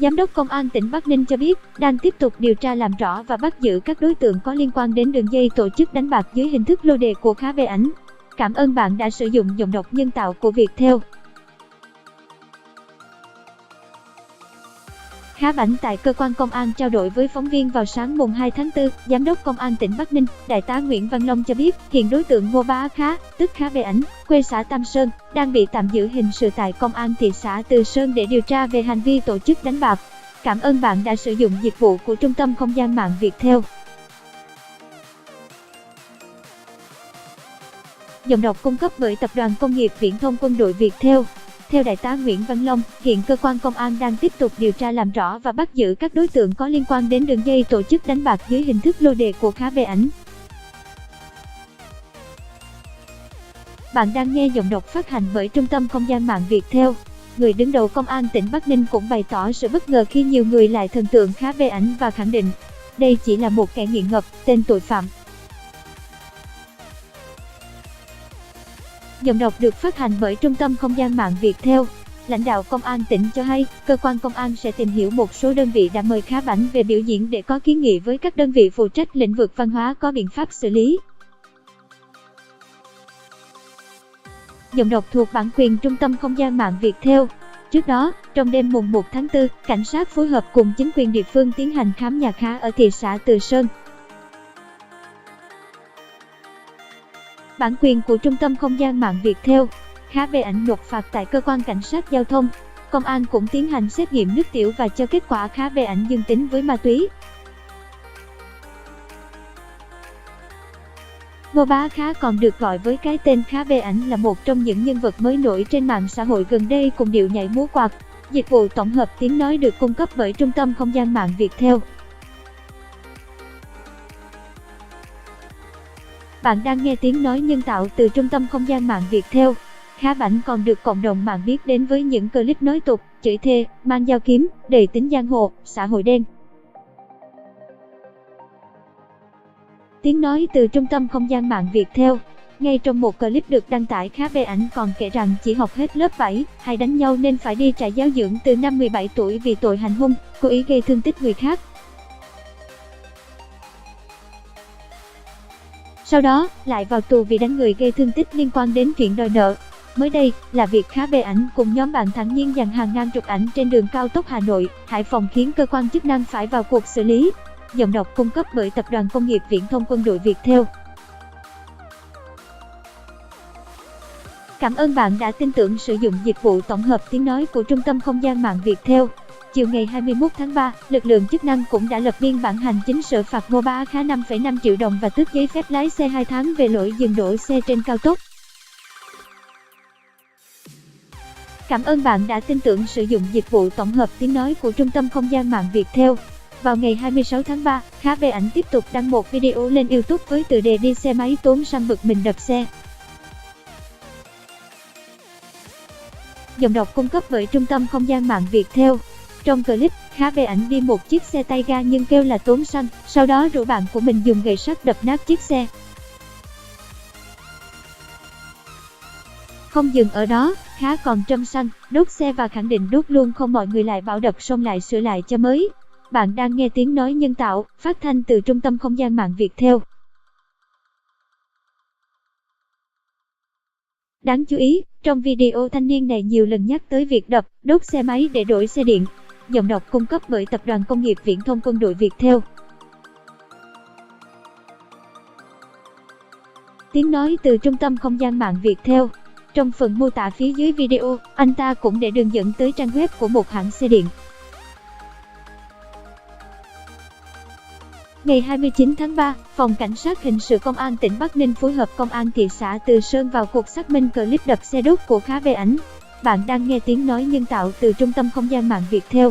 Giám đốc Công an tỉnh Bắc Ninh cho biết, đang tiếp tục điều tra làm rõ và bắt giữ các đối tượng có liên quan đến đường dây tổ chức đánh bạc dưới hình thức lô đề của Khá Về Ảnh. Cảm ơn bạn đã sử dụng giọng đọc nhân tạo của Viettel. Khá Bảnh tại cơ quan công an trao đổi với phóng viên vào sáng mùng 2 tháng 4, Giám đốc Công an tỉnh Bắc Ninh, Đại tá Nguyễn Văn Long cho biết, hiện đối tượng Ngô Bá Khá, tức Khá Về Ảnh, quê xã Tam Sơn, đang bị tạm giữ hình sự tại Công an thị xã Từ Sơn để điều tra về hành vi tổ chức đánh bạc. Cảm ơn bạn đã sử dụng dịch vụ của Trung tâm Không gian mạng Viettel. Giọng đọc cung cấp bởi Tập đoàn Công nghiệp Viễn thông Quân đội Viettel. Theo Đại tá Nguyễn Văn Long, hiện cơ quan công an đang tiếp tục điều tra làm rõ và bắt giữ các đối tượng có liên quan đến đường dây tổ chức đánh bạc dưới hình thức lô đề của Khá Về Ảnh. Bạn đang nghe giọng đọc phát hành bởi Trung tâm Không gian mạng Viettel. Người đứng đầu Công an tỉnh Bắc Ninh cũng bày tỏ sự bất ngờ khi nhiều người lại thần tượng Khá Về Ảnh và khẳng định, đây chỉ là một kẻ nghiện ngập, tên tội phạm. Giọng đọc được phát hành bởi Trung tâm Không gian mạng Viettel. Lãnh đạo Công an tỉnh cho hay, cơ quan công an sẽ tìm hiểu một số đơn vị đã mời Khá Bảnh về biểu diễn để có kiến nghị với các đơn vị phụ trách lĩnh vực văn hóa có biện pháp xử lý. Giọng đọc thuộc bản quyền Trung tâm Không gian mạng Viettel. Trước đó, trong đêm mùng 1 tháng 4, cảnh sát phối hợp cùng chính quyền địa phương tiến hành khám nhà Khá ở thị xã Từ Sơn. Bản quyền của Trung tâm Không gian mạng Viettel. Khá Về Ảnh nộp phạt tại cơ quan cảnh sát giao thông. Công an cũng tiến hành xét nghiệm nước tiểu và cho kết quả Khá Về Ảnh dương tính với ma túy. Ngô Bá Khá còn được gọi với cái tên Khá Về Ảnh là một trong những nhân vật mới nổi trên mạng xã hội gần đây cùng điệu nhảy múa quạt. Dịch vụ tổng hợp tiếng nói được cung cấp bởi Trung tâm Không gian mạng Viettel. Bạn đang nghe tiếng nói nhân tạo từ Trung tâm Không gian mạng Viettel. Khá Bảnh còn được cộng đồng mạng biết đến với những clip nói tục, chửi thề, mang dao kiếm, đầy tính giang hồ, xã hội đen. Tiếng nói từ Trung tâm Không gian mạng Viettel. Ngay trong một clip được đăng tải, Khá Về Ảnh còn kể rằng chỉ học hết lớp 7, hay đánh nhau nên phải đi trại giáo dưỡng từ năm 17 tuổi vì tội hành hung, cố ý gây thương tích người khác. Sau đó, lại vào tù vì đánh người gây thương tích liên quan đến chuyện đòi nợ. Mới đây, là việc Khá Về Ảnh cùng nhóm bạn thản nhiên dàn hàng ngang chụp ảnh trên đường cao tốc Hà Nội, Hải Phòng khiến cơ quan chức năng phải vào cuộc xử lý. Giọng đọc cung cấp bởi Tập đoàn Công nghiệp Viễn thông Quân đội Viettel. Cảm ơn bạn đã tin tưởng sử dụng dịch vụ tổng hợp tiếng nói của Trung tâm Không gian mạng Viettel. Chiều ngày 21 tháng 3, lực lượng chức năng cũng đã lập biên bản hành chính xử phạt Ngô Bá Khá 5,5 triệu đồng và tước giấy phép lái xe 2 tháng về lỗi dừng đỗ xe trên cao tốc. Cảm ơn bạn đã tin tưởng sử dụng dịch vụ tổng hợp tiếng nói của Trung tâm Không gian mạng Viettel. Vào ngày 26 tháng 3, Khá Về Ảnh tiếp tục đăng một video lên YouTube với tựa đề đi xe máy tốn xăng bực mình đập xe. Giọng đọc cung cấp bởi Trung tâm Không gian mạng Viettel. Trong clip, Khá Về Ảnh đi một chiếc xe tay ga nhưng kêu là tốn xăng, sau đó rủ bạn của mình dùng gậy sắt đập nát chiếc xe. Không dừng ở đó, Khá còn châm xăng, đốt xe và khẳng định đốt luôn không mọi người lại bảo đập xong lại sửa lại cho mới. Bạn đang nghe tiếng nói nhân tạo, phát thanh từ Trung tâm Không gian mạng Viettel. Đáng chú ý, trong video thanh niên này nhiều lần nhắc tới việc đập, đốt xe máy để đổi xe điện. Giọng đọc cung cấp bởi Tập đoàn Công nghiệp Viễn thông Quân đội Viettel. Tiếng nói từ Trung tâm Không gian mạng Viettel. Trong phần mô tả phía dưới video, anh ta cũng để đường dẫn tới trang web của một hãng xe điện. Ngày 29 tháng 3, Phòng Cảnh sát Hình sự Công an tỉnh Bắc Ninh phối hợp Công an thị xã Từ Sơn vào cuộc xác minh clip đập xe đốt của Khá Về Ảnh. Bạn đang nghe tiếng nói nhân tạo từ Trung tâm Không gian mạng Viettel.